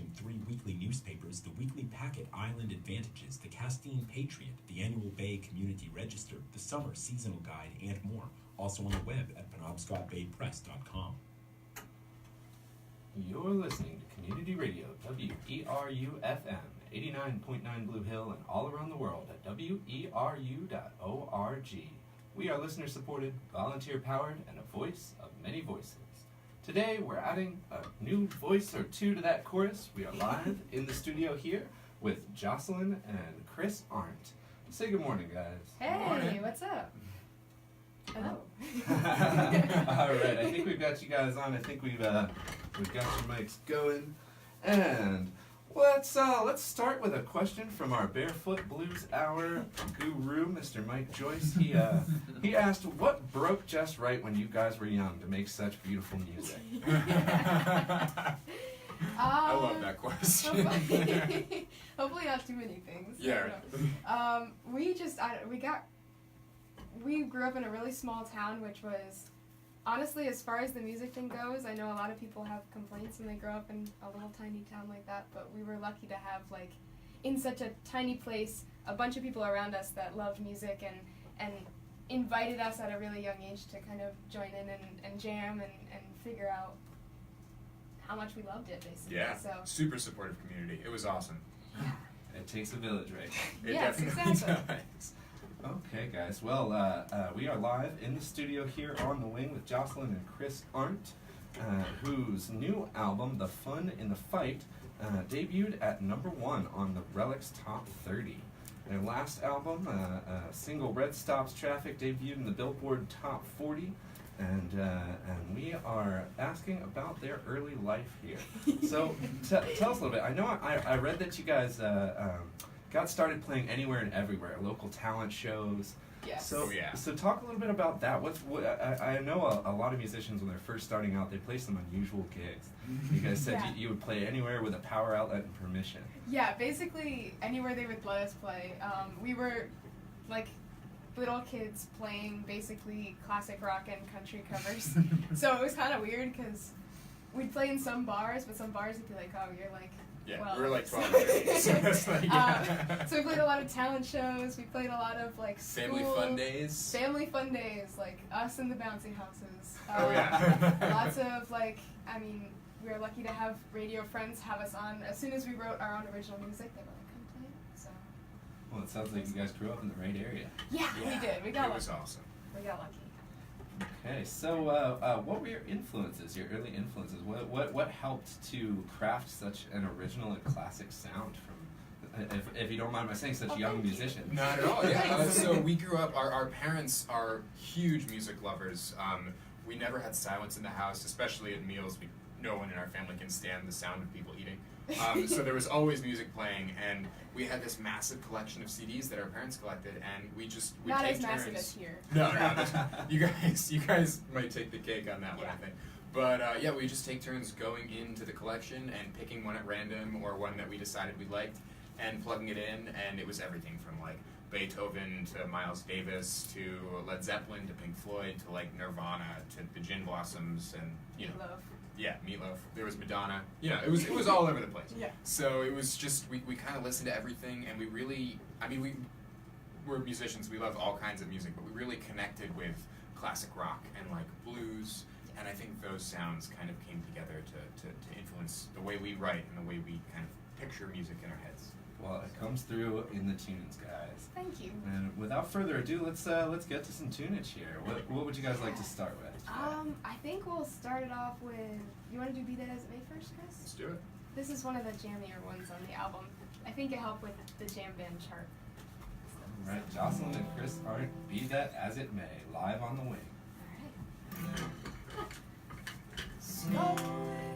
3 weekly newspapers, the weekly packet Island Advantages, the Castine Patriot, the annual Bay Community Register, the summer seasonal guide, and more. Also on the web at penobscotbaypress.com. You're listening to Community Radio, WERU-FM, 89.9 Blue Hill, and all around the world at WERU.org. We are listener-supported, volunteer-powered, and a voice of many voices. Today, we're adding a new voice or two to that chorus. We are live in the studio here with Jocelyn and Chris Arndt. Say good morning, guys. Hey, morning. What's up? Hello. All right, I think we've got you guys on. I think we've got your mics going, and let's start with a question from our Barefoot Blues Hour guru, Mr. Mike Joyce. He asked, "What broke just right when you guys were young to make such beautiful music?" I love that question. Hopefully not too many things. Yeah. We grew up in a really small town, which was, honestly, as far as the music thing goes, I know a lot of people have complaints when they grow up in a little tiny town like that, but we were lucky to have, like, in such a tiny place, a bunch of people around us that loved music and invited us at a really young age to kind of join in and jam and figure out how much we loved it, basically. Yeah, so. super supportive community. It was awesome. Yeah. It takes a village, right? It Yes, definitely exactly. does. Okay, guys. Well, we are live in the studio here on the wing with Jocelyn and Chris Arndt, whose new album, The Fun in the Fight, debuted at #1 on the Relics Top 30. Their last album, single Red Stops Traffic, debuted in the Billboard Top 40, and we are asking about their early life here. So tell us a little bit. I know I read that you guys got started playing anywhere and everywhere, local talent shows. Yes. So, Oh, yeah. so talk a little bit about that. I know a lot of musicians, when they're first starting out, they play some unusual gigs. You guys said Yeah. you would play anywhere with a power outlet and permission. Yeah, basically anywhere they would let us play. We were like little kids playing basically classic rock and country covers. So it was kind of weird because we'd play in some bars, but some bars would be like, oh, you're like, Yeah, well. we were like 12 years. So it's like, yeah. So we played a lot of talent shows. We played a lot of like Family school- fun days. Family fun days, like us in the bouncy houses. Oh, yeah. Lots of like, I mean, we were lucky to have radio friends have us on. As soon as we wrote our own original music, they were like, come play it. So. Well, it sounds like you guys grew up in the right area. Yeah, we did. We got It was lucky. awesome. We got lucky. Okay, so what were your influences, your early influences? What helped to craft such an original and classic sound from, if you don't mind my saying, such young thank you. musicians? Not at all, yeah. So we grew up, our parents are huge music lovers. We never had silence in the house, especially at meals. No one in our family can stand the sound of people eating. So there was always music playing, and we had this massive collection of CDs that our parents collected, and we Not take as massive turns. as here. No, you guys might take the cake on that one, I think. But yeah, we just take turns going into the collection and picking one at random or one that we decided we liked and plugging it in, and it was everything from like Beethoven to Miles Davis to Led Zeppelin to Pink Floyd to like Nirvana to the Gin Blossoms and Love. yeah, Meatloaf. There was Madonna. Yeah, it was all over the place. Yeah. So it was just we kind of listened to everything, and we really, I mean, we're musicians. We love all kinds of music, but we really connected with classic rock and like blues, and I think those sounds kind of came together to influence the way we write and the way we kind of picture music in our heads. Well, it comes through in the tunes, guys. Thank you. And without further ado, let's get to some tunage here. What would you guys like to start with? I think we'll start it off with. You want to do "Be That As It May" first, Chris? Let's do it. This is one of the jammier ones on the album. I think it helped with the jam band chart. All right, Jocelyn and Chris Arndt, "Be That As It May," live on the wing. All right.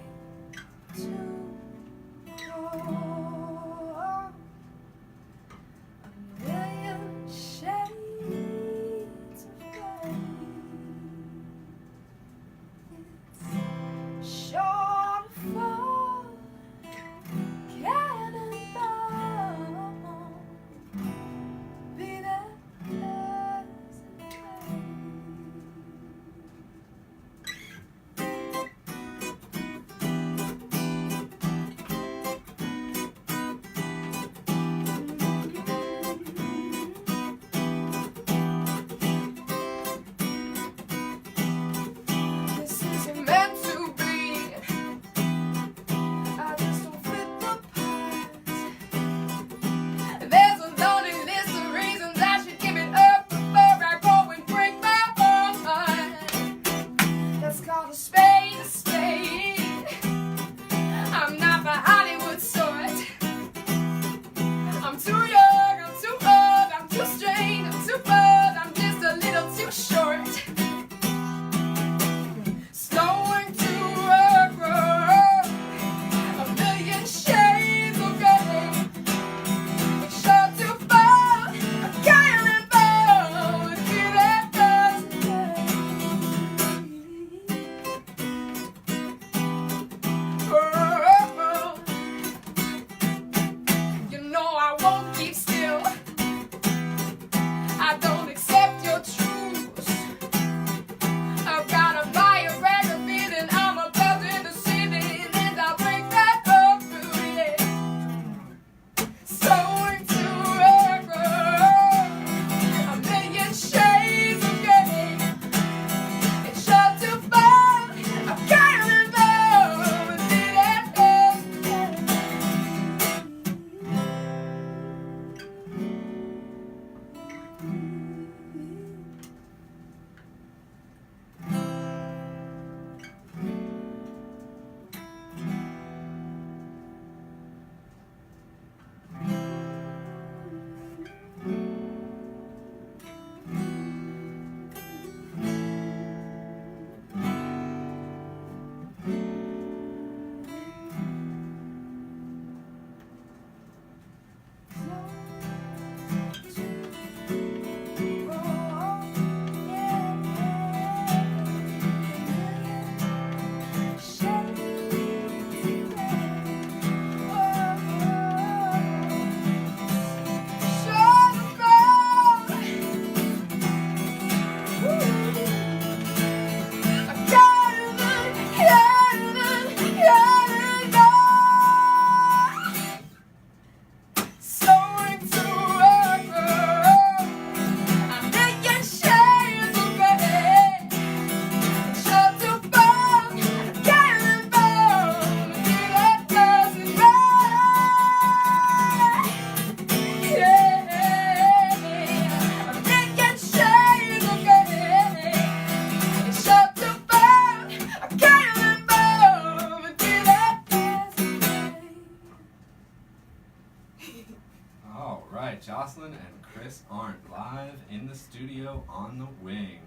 right, Jocelyn and Chris Arndt live in the studio on the wing.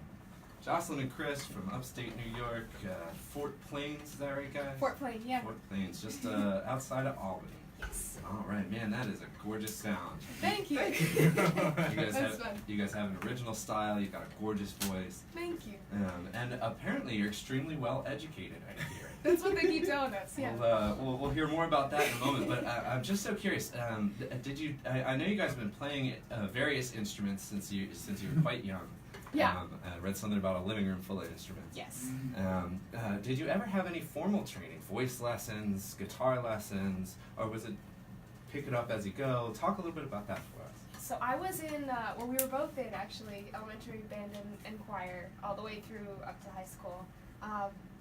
Jocelyn and Chris from upstate New York, Fort Plains, is that right, guys? Fort Plain, yeah. Fort Plains, just outside of Albany. Yes. All right, man, that is a gorgeous sound. Thank you. That's fun. You guys have an original style. You've got a gorgeous voice, Thank you. and apparently you're extremely well educated. I hear. That's what they keep telling us. Yeah. We'll hear more about that in a moment. But I'm just so curious. Did you? I know you guys have been playing various instruments since you were quite young. Yeah. I read something about a living room full of instruments. Yes. Did you ever have any formal training, voice lessons, guitar lessons, or was it pick it up as you go? Talk a little bit about that for us. So I was in, well, we were both in actually elementary band and choir all the way through up to high school.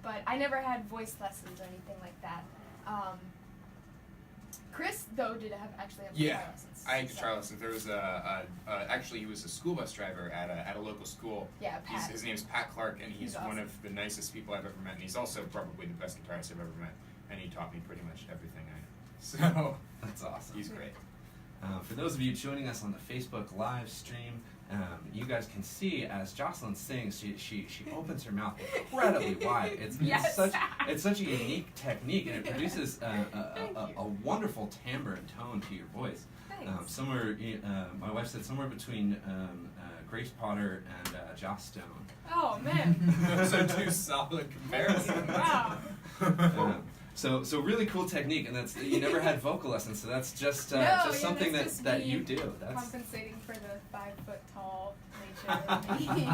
But I never had voice lessons or anything like that. Chris, though, did actually have guitar lessons. I had guitar lessons. There was actually he was a school bus driver at a local school. Yeah, Pat. His name's Pat Clark, and he's awesome. one of the nicest people I've ever met, and he's also probably the best guitarist I've ever met, and he taught me pretty much everything I know. So That's awesome. he's great. For those of you joining us on the Facebook live stream, you guys can see as Jocelyn sings, she opens her mouth incredibly wide. It's Yes. it's such a unique technique, and it produces a wonderful timbre and tone to your voice. Thanks. My wife said somewhere between Grace Potter and Joss Stone. Oh, man. Those are two solid comparisons. Wow. So really cool technique, and that's you never had vocal lessons, so that's just something that's just that me you do. That's compensating for the 5 foot tall nature of me.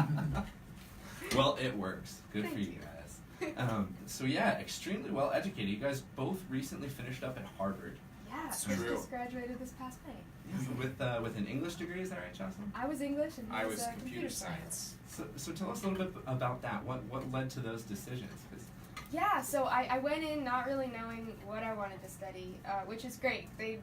well, it works. Good Thank for you you. guys. So yeah, extremely well educated. You guys both recently finished up at Harvard. Yeah, It's Chris true. just graduated this past May. With an English degree, is that right, Jocelyn? I was English and he I was was computer science. So tell us a little bit about that. What led to those decisions? 'Cause Yeah, so I went in not really knowing what I wanted to study, which is great. They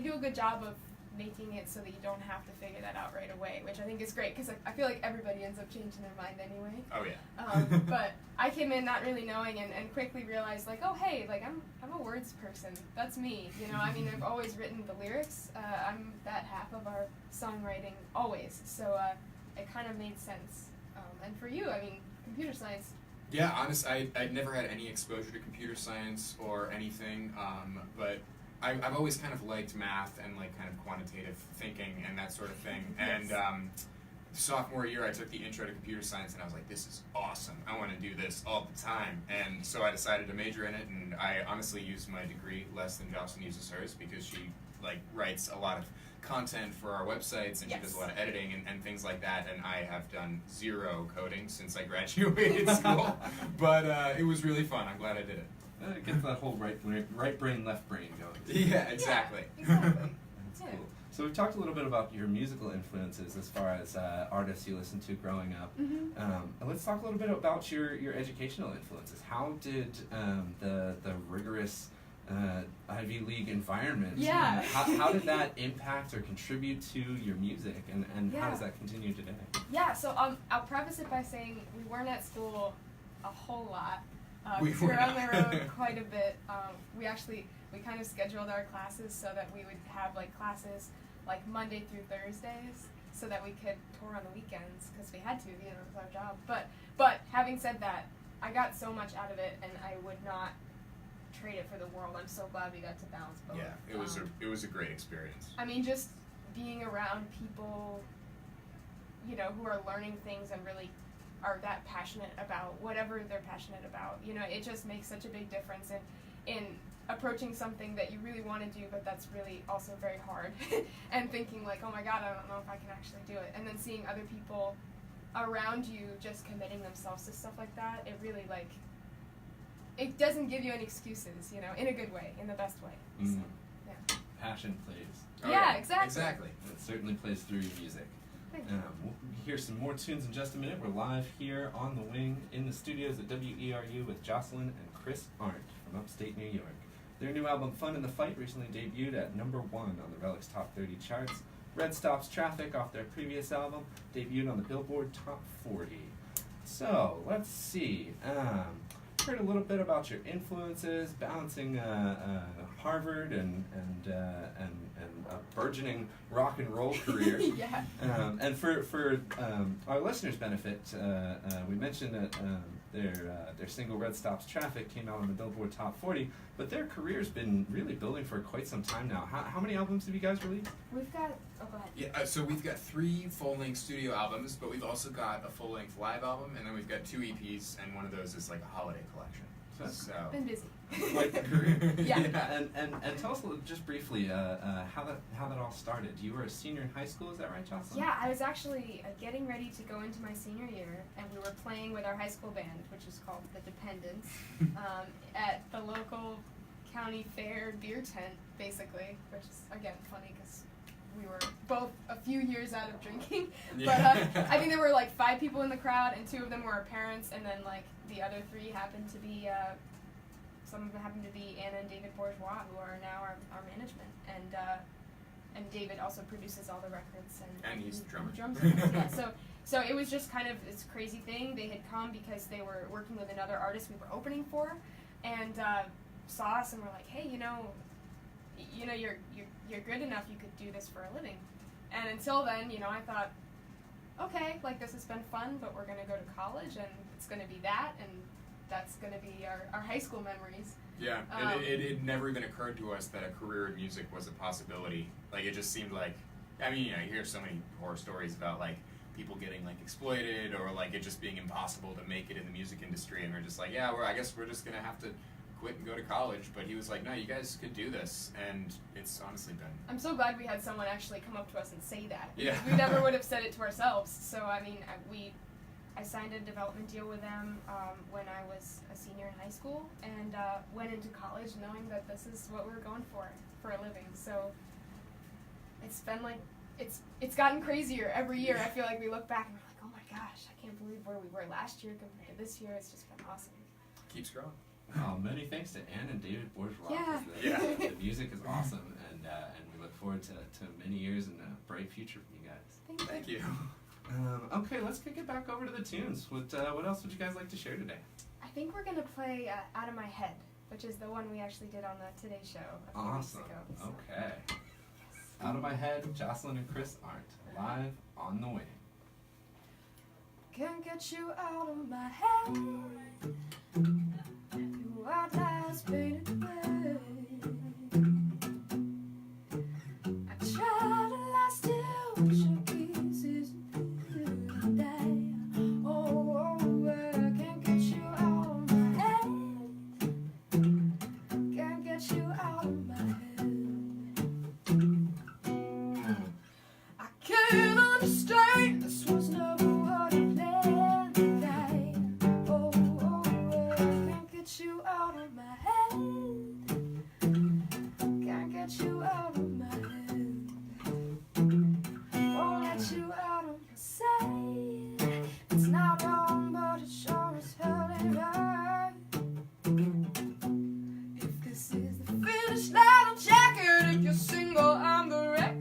do a good job of making it so that you don't have to figure that out right away, which I think is great because I feel like everybody ends up changing their mind anyway. Oh yeah. But I came in not really knowing and quickly realized like, oh hey, like I'm a words person. That's me. You know, I mean I've always written the lyrics. I'm that half of our songwriting always. So it kind of made sense. And for you, I mean, computer science. Yeah, honest, I'd never had any exposure to computer science or anything, but I've always kind of liked math and like kind of quantitative thinking and that sort of thing. Yes. And sophomore year, I took the intro to computer science, and I was like, this is awesome. I want to do this all the time. And so I decided to major in it, and I honestly used my degree less than Jocelyn uses hers because she like writes a lot of content for our websites, and she does a lot of editing and things like that, and I have done 0 coding since I graduated school, but it was really fun. I'm glad I did it. It gets that whole right brain, left brain going. Yeah, exactly. Yeah, exactly. That's Yeah. cool. So we've talked a little bit about your musical influences as far as artists you listened to growing up. Mm-hmm. Let's talk a little bit about your educational influences. How did the rigorous Ivy League environment, Yeah. how did that impact or contribute to your music, and how does that continue today? Yeah, so I'll preface it by saying we weren't at school a whole lot. We We were were on the not. road quite a bit. We kind of scheduled our classes so that we would have like classes like Monday through Thursdays so that we could tour on the weekends because we had to, you know, it was our job. But having said that, I got so much out of it and I would not trade it for the world. I'm so glad we got to balance both. Yeah, it was a great experience. I mean, just being around people, you know, who are learning things and really are that passionate about whatever they're passionate about. You know, it just makes such a big difference in approaching something that you really want to do, but that's really also very hard. And thinking like, oh my God, I don't know if I can actually do it. And then seeing other people around you just committing themselves to stuff like that, it really like, it doesn't give you any excuses, you know, in a good way, in the best way. So, yeah. Passion plays. Oh, Yeah, exactly. Exactly. It certainly plays through your music. Thank you. We'll hear some more tunes in just a minute. We're live here on the wing in the studios at WERU with Jocelyn and Chris Arndt from upstate New York. Their new album, Fun in the Fight, recently debuted at #1 on the Relic's Top 30 charts. Red Stops Traffic, off their previous album, debuted on the Billboard Top 40. So, let's see. heard a little bit about your influences, balancing Harvard and a burgeoning rock and roll career. Yeah. And for our listeners' benefit, we mentioned that their single "Red Stops Traffic" came out on the Billboard Top 40, but their career's been really building for quite some time now. How many albums have you guys released? We've got. Oh, go ahead. Yeah, so we've got 3 full-length studio albums, but we've also got a full-length live album, and then we've got 2 EPs, and one of those is like a holiday collection. So Been busy. Quite the career. Yeah. And tell us just briefly how that all started. You were a senior in high school, is that right, Jocelyn? Yeah, I was actually getting ready to go into my senior year, and we were playing with our high school band, which is called the Dependents, at the local county fair beer tent, basically, which is, again, funny because we were both a few years out of drinking. Yeah. But I think there were like 5 people in the crowd, and 2 of them were our parents, and then like the other 3 happened to be, some of them happened to be Anna and David Bourgeois, who are now our management, and David also produces all the records And he's the drummer. Drums. Yeah, so it was just kind of this crazy thing. They had come because they were working with another artist we were opening for, and saw us and were like, hey, you know, you're good enough. You could do this for a living. And until then, I thought, okay, like this has been fun, but we're gonna go to college, and it's gonna be that, and that's gonna be our high school memories. Yeah, it never even occurred to us that a career in music was a possibility. Like, it just seemed like, I mean, you hear so many horror stories about, like, people getting, like, exploited, or, like, it just being impossible to make it in the music industry, and we're just like, yeah, I guess we're just gonna have to quit and go to college. But he was like, no, you guys could do this, and it's honestly been... I'm so glad we had someone actually come up to us and say that. Yeah. We never would have said it to ourselves. So, I mean, I signed a development deal with them when I was a senior in high school, and went into college knowing that this is what we were going for a living. So it's been like, it's gotten crazier every year. I feel like we look back and we're like, oh my gosh, I can't believe where we were last year compared to this year. It's just been awesome. Keeps growing. Many thanks to Anne and David Bourgeois. Yeah. The music is awesome, and we look forward to many years and a bright future for you guys. Thank you. Okay, let's kick it back over to the tunes. What else would you guys like to share today? I think we're gonna play Out of My Head, which is the one we actually did on the Today Show a few weeks Awesome. ago. So. Okay. Out of My Head, Jocelyn and Chris Arndt, live on the wing. Can't get you out of my head. You are last faded away. I try to lie still, but your kisses die. Oh, I can't get you out of my head. Can't get you out of my head. I can't understand. This was never what I planned today. Oh, I can't get you out of my head. Can't get you out of my head. Won't let you out of my sight. It's not wrong, but it sure as hell ain't right. If this is the finish line, I'll check it. If you're single, I'm the record.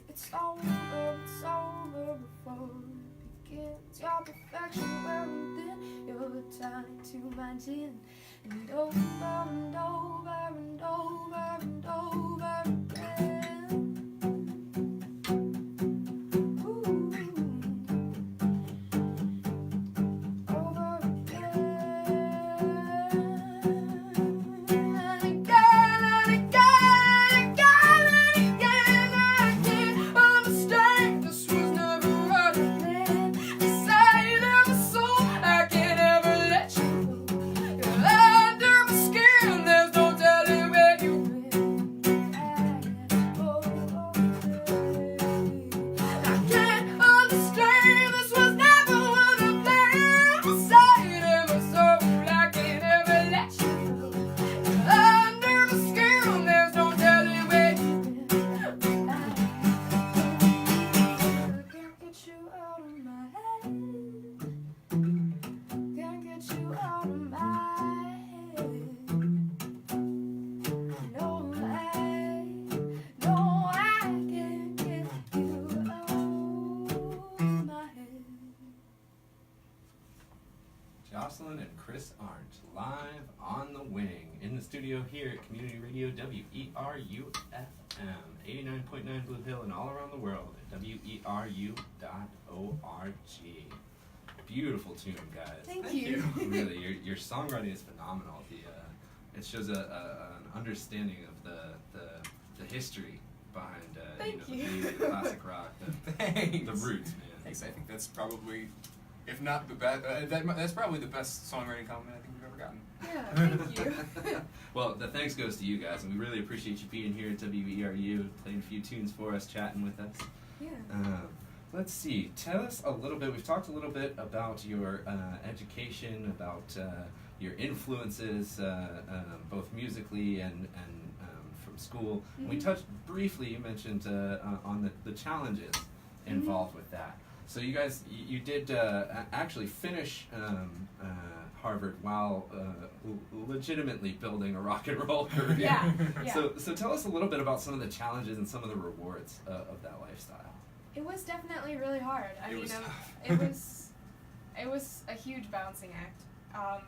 It's over before it begins. Your perfection wearing thin, you're tied to my chin. And over and over and over and over again. Ooh. Over again. And again and again and again and again. out of my head. Can't get you out of my head. No, I can't get you out of my head. Jocelyn and Chris Arndt, live on the wing in the studio here at Community Radio WERU FM, 89.9 Blue Hill, and all around the world at WERU.org. Beautiful tune, guys. Thank you. Really, your songwriting is phenomenal. It shows an understanding of the history behind Thank the you. blues, the classic rock, Thanks. the roots, man. Thanks. I think that's probably, if not the best, that's probably the best songwriting compliment I think we've ever gotten. Yeah, thank you. Well, the thanks goes to you guys, and we really appreciate you being here at WERU, playing a few tunes for us, chatting with us. Yeah. Let's see. Tell us a little bit. We've talked a little bit about your education, about your influences, both musically and from school. Mm-hmm. We touched briefly. You mentioned on the challenges involved with that. So you guys, you did actually finish Harvard while legitimately building a rock and roll career. Yeah. So tell us a little bit about some of the challenges and some of the rewards of that lifestyle. It was definitely really hard. I It mean, was tough. it was a huge balancing act.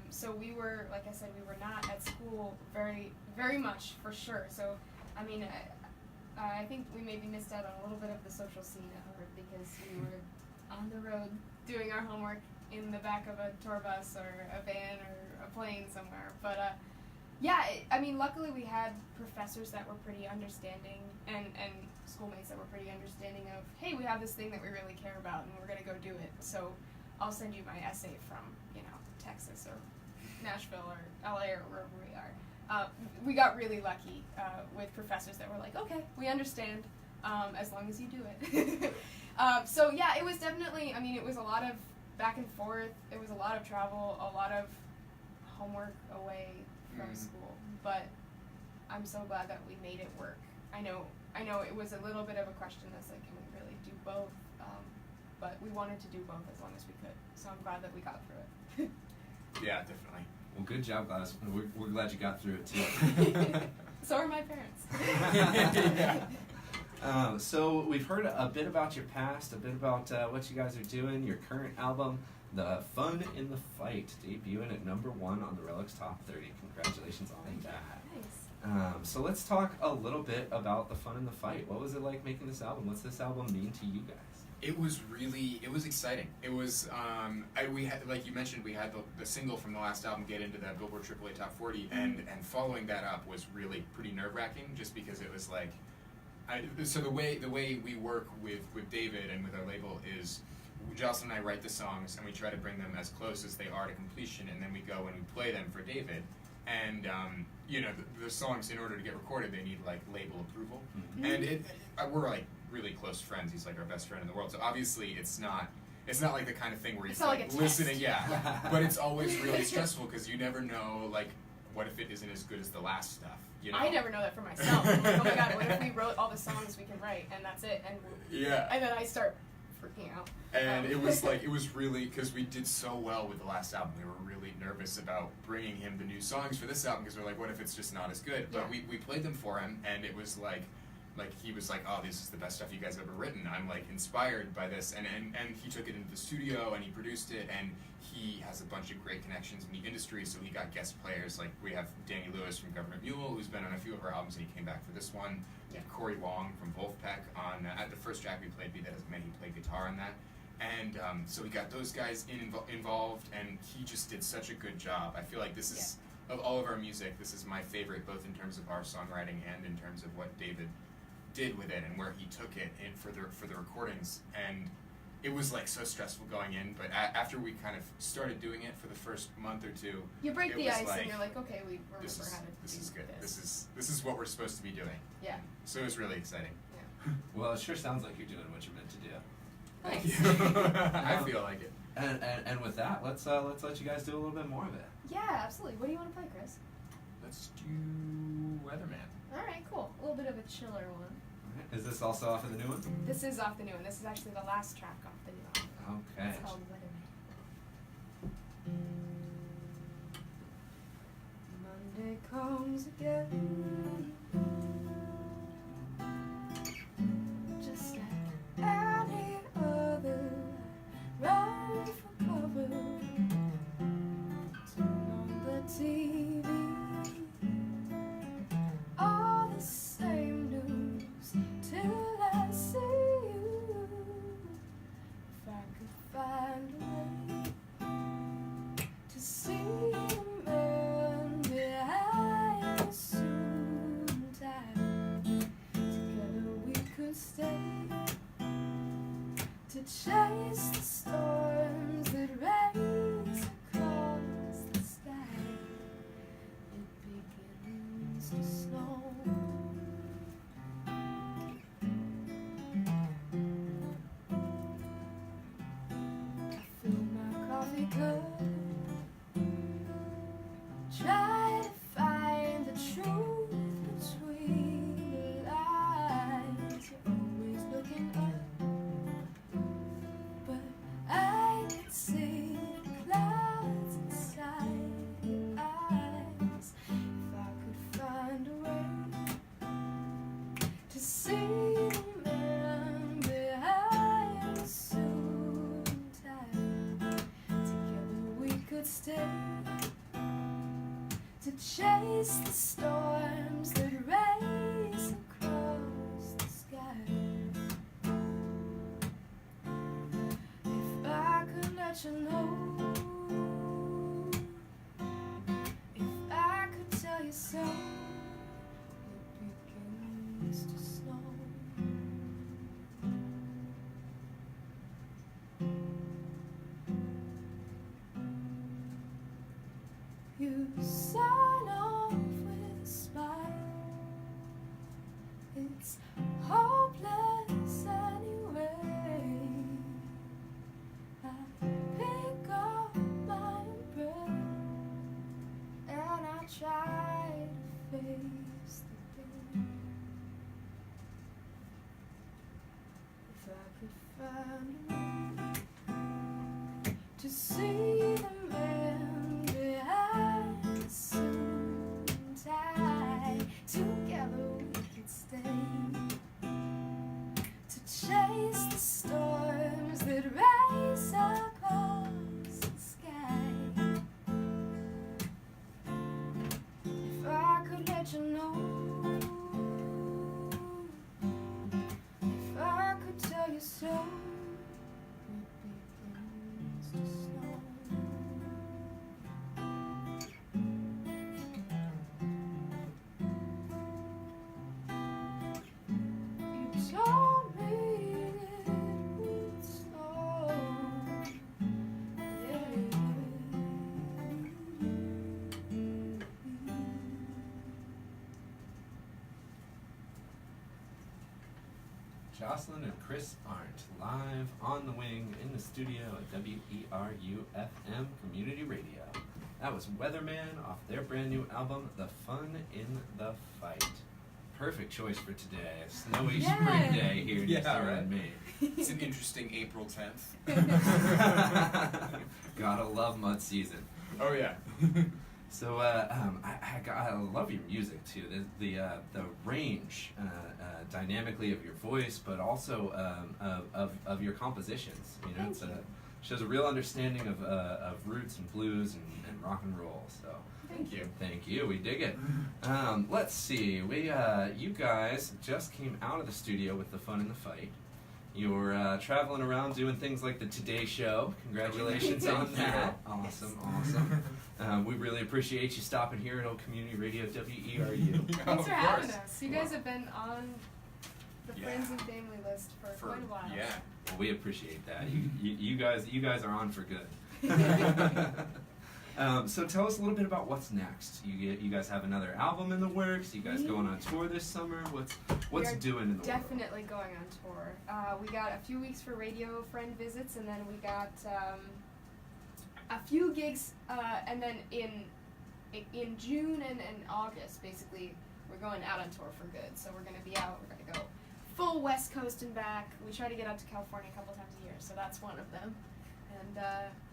So we were, like I said, we were not at school very, very much for sure. So, I mean, I think we maybe missed out on a little bit of the social scene at Harvard because we were on the road doing our homework in the back of a tour bus or a van or a plane somewhere. But I mean, luckily we had professors that were pretty understanding and schoolmates that were pretty understanding of, hey, we have this thing that we really care about and we're going to go do it. So I'll send you my essay from, Texas or Nashville or LA or wherever we are. We got really lucky with professors that were like, okay, we understand as long as you do it. So yeah, it was definitely, I mean, it was a lot of back and forth. It was a lot of travel, a lot of homework away from school. But I'm so glad that we made it work. I know it was a little bit of a question that's like, can we really do both? But we wanted to do both as long as we could. So I'm glad that we got through it. Yeah, definitely. Well, good job, guys. We're glad you got through it too. So are my parents. So we've heard a bit about your past, a bit about what you guys are doing. Your current album, "The Fun in the Fight," debuting at #1 on the Relics Top 30. Congratulations on that. Nice. So let's talk a little bit about "The Fun in the Fight." What was it like making this album? What's this album mean to you guys? It was exciting. It was, we had, like you mentioned, we had the single from the last album get into the Billboard AAA Top 40, and following that up was really pretty nerve-wracking, just because it was like, so the way we work with David and with our label is, Jocelyn and I write the songs, and we try to bring them as close as they are to completion, and then we go and we play them for David, and the songs, in order to get recorded, they need like label approval, and we're like really close friends. He's like our best friend in the world. So obviously it's not like the kind of thing where he's like listening, but it's always really stressful because you never know, like, what if it isn't as good as the last stuff, I never know that for myself. I'm like, oh my god, what if we wrote all the songs we can write and that's it, and then I start freaking out. And it was like, it was really, because we did so well with the last album, we were really nervous about bringing him the new songs for this album, because we're like, what if it's just not as good? But we played them for him, and it was like he was like, oh, this is the best stuff you guys have ever written. I'm like inspired by this, and he took it into the studio and he produced it, and he has a bunch of great connections in the industry, so he got guest players. Like we have Danny Lewis from Government Mule, who's been on a few of our albums, and he came back for this one. Corey Wong from Wolfpack on at the first track we played, Be That As It May, he played guitar on that. And so we got those guys involved, and he just did such a good job. I feel like this is, of all of our music, this is my favorite, both in terms of our songwriting and in terms of what David did with it and where he took it in for the recordings. And it was like so stressful going in, but after we kind of started doing it for the first month or two, you break the ice like, and you're like, okay, we remember this is, how to this do is good. this. This is what we're supposed to be doing. Yeah. So it was really exciting. Yeah. Well, it sure sounds like you're doing what you're meant to do. Thank you. I feel like it. And with that, let's let you guys do a little bit more of it. Yeah, absolutely. What do you want to play, Chris? Let's do Weatherman. All right, cool. A little bit of a chiller one. Is this also off of the new one? This is off the new one. This is actually the last track off the new one. Okay. It's called Weatherman. Monday comes again, just like any other. Run for cover, turn on the TV. All the same news till I see you. If I could find a way to see the man behind the suit and tie, together we could stay to chase the storms that race across the sky. It begins to snow. I fill my coffee cup, try to find the truth between the lines. You're always looking up, but I can see the clouds inside your eyes. If I could find a way to see the man behind the suit and tie, together we could stay to chase the storms that race across the sky. If I could let you know, if I could tell you so, it begins to snow. You sign off with a smile. It's hopeless anyway. I pick up my umbrella and I try to face the day. If I could find a way to see the man behind the suit and tie, together we could stay to chase the storms that race across the sky. If I could let you know, if I could tell you so, it begins to snow. You told me it would snow. Jocelyn and Chris Arndt, live on the wing in the studio at WERU FM Community Radio. That was Weatherman off their brand new album, The Fun in the Fight. Perfect choice for today. A snowy spring day here in Yeah, Eastern right. Maine. It's an interesting April 10th. Gotta love mud season. Oh yeah. So I love your music too. The range dynamically of your voice, but also of your compositions. You know, Thank you. shows a real understanding of roots and blues and rock and roll. So Thank you. thank you. We dig it. Let's see. You guys just came out of the studio with The Fun in the Fight. You're traveling around doing things like the Today Show. Congratulations on that. Awesome. We really appreciate you stopping here at Old Community Radio WERU. Thanks for Of having course. us. You guys have been on the Yeah. friends and family list for quite a while. Yeah. Well, we appreciate that. You guys are on for good. So tell us a little bit about what's next. You guys have another album in the works. You guys going on tour this summer. What's We are doing in the world? Definitely going on tour. We got a few weeks for radio friend visits, and then we got a few gigs, and then in June and August, basically, we're going out on tour for good. So we're gonna be out. We're gonna go full West Coast and back. We try to get out to California a couple times a year, so that's one of them. And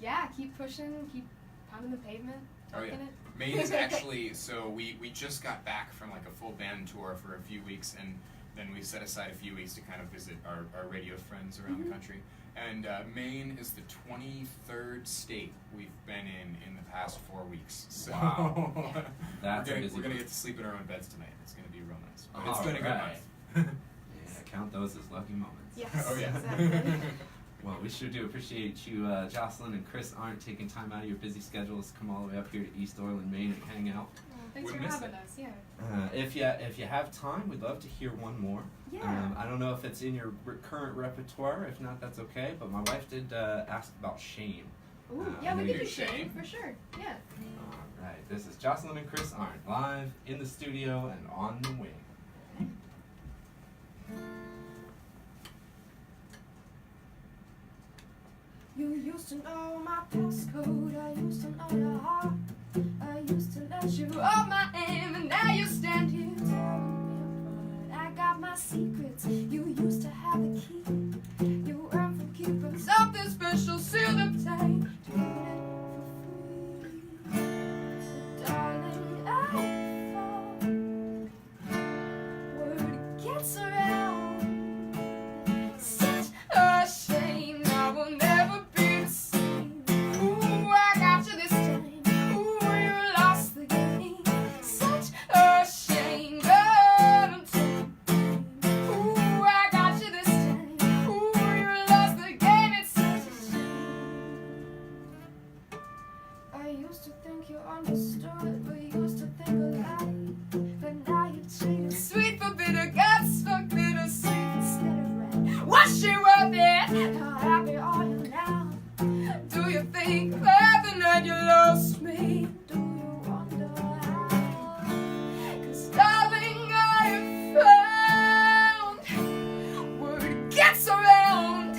yeah, keep pushing, keep pounding the pavement. Oh yeah. It. Maine is actually, so we just got back from like a full band tour for a few weeks, and then we set aside a few weeks to kind of visit our radio friends around the country. And Maine is the 23rd state we've been in the past 4 weeks. So Wow. That's we're a busy gonna week. get to sleep in our own beds tonight. It's gonna be real nice. But All it's been a good right. month. Yeah, count those as lucky moments. Yes, Oh yeah. exactly. Well, we sure do appreciate you, Jocelyn and Chris Arndt, taking time out of your busy schedules to come all the way up here to East Orland, Maine, and hang out. Well, thanks Wouldn't for miss having it. us. Yeah. If you have time, we'd love to hear one more. Yeah. I don't know if it's in your current repertoire. If not, that's okay. But my wife did ask about shame. Ooh, I yeah, know we you could do shame. shame for sure. Yeah. All right, this is Jocelyn and Chris Arndt, live in the studio and on the wing. You used to know my passcode, I used to know your heart, I used to let you hold my hand, and now you stand here telling me apart. I got my secrets, you used to have the key, you earned from keeping something special sealed up tight. Doing it for free, darling, I fall. Word gets around, such a shame, I will never be the same. Ooh, I got you this time. Ooh, you lost the game. Such a shame, but I'm taking blame. Ooh, I got you this time. Ooh, you lost the game. It's such a shame. I used to think you understood, but you used to think a lie. But now you cheated. Sweet for bitter, guts for bitter, sweet instead of red. Was she worth it? How happy are you now? Do you think that the night you lost me? Do you wonder how? 'Cause darling, I have found word gets around.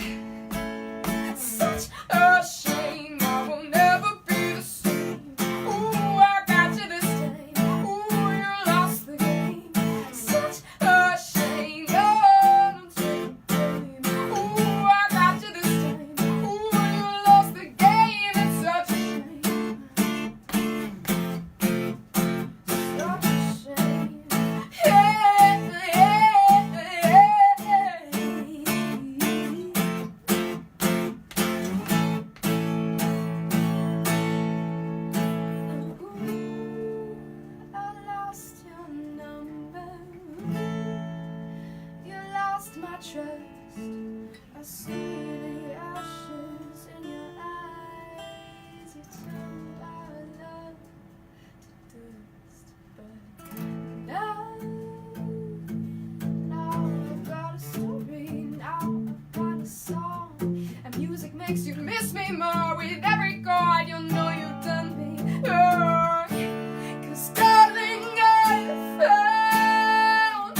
Such a shame, I will never be the same. Ooh, I got you this time. Ooh, you lost the game. Such a shame, don't take blame. Ooh, I got you this time. Ooh, you lost the game. It's such a shame. Such a shame. Hey, hey, hey, Ooh, I lost your number. You lost my trust. I see the ashes in your eyes. You turned our love to dust. But now I've got a story. Now I've got a song. And music makes you miss me more. With every chord, you'll know you've done me wrong. 'Cause darling, I found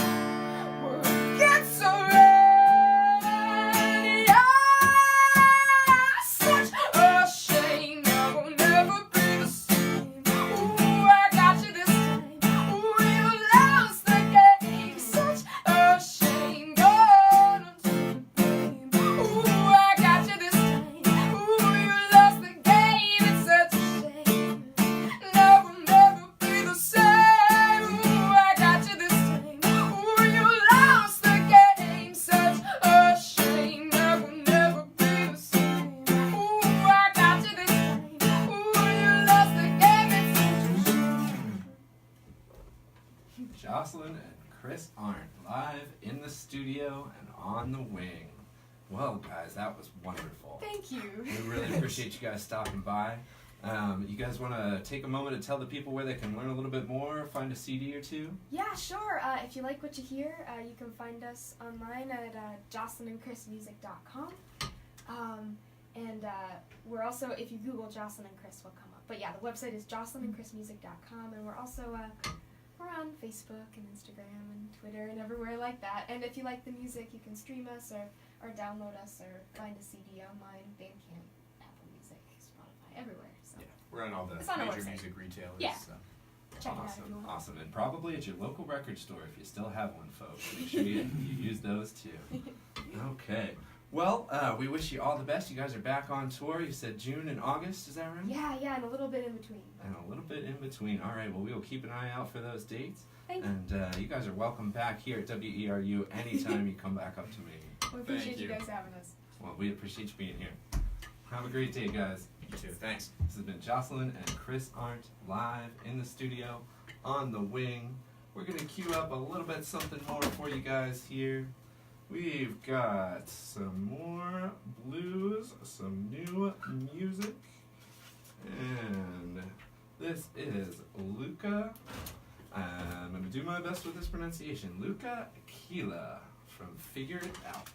word gets around. Yeah, such a shame, I will never be the same. Ooh, I got you this time. Ooh, you lost the game. Such a shame, don't take blame. Ooh, I got you this time. Ooh, you lost the game. It's such a shame. No, we'll never be the same. Ooh, I got you this time. Ooh, you lost the game. Such a shame. No, we'll never be the same. Ooh, I got you this time. Ooh, you lost the game. It's such a shame. Jocelyn and Chris Arndt, live in the studio and on the wing. Well, guys, that was wonderful. Thank you. We really appreciate you guys stopping by. You guys want to take a moment to tell the people where they can learn a little bit more, find a CD or two? Yeah, sure. If you like what you hear, you can find us online at jocelynandchrismusic.com. And we're also, if you Google Jocelyn and Chris, will come up. But yeah, the website is jocelynandchrismusic.com, and we're also we're on Facebook and Instagram and Twitter and everywhere like that. And if you like the music, you can stream us or download us or find a CD online, Bandcamp, Apple Music, Spotify, everywhere. So Yeah, we're on all the It's on our major website. music retailers. Yeah. So. check it out if you Awesome, want. awesome. And probably at your local record store if you still have one, folks. Make sure you use those too. Okay. Well, we wish you all the best. You guys are back on tour. You said June and August, is that right? Yeah, and a little bit in between. And a little bit in between. All right, well, we will keep an eye out for those dates. Thank you. And you guys are welcome back here at WERU anytime you come back up to me. We appreciate you you. guys having us. Well, we appreciate you being here. Have a great day, guys. You too. Thanks. This has been Jocelyn and Chris Arndt live in the studio on the wing. We're going to cue up a little bit something more for you guys here. We've got some more blues, some new music, and this is Luca. I'm going to do my best with this pronunciation. Luca Aquila from Figure It Out.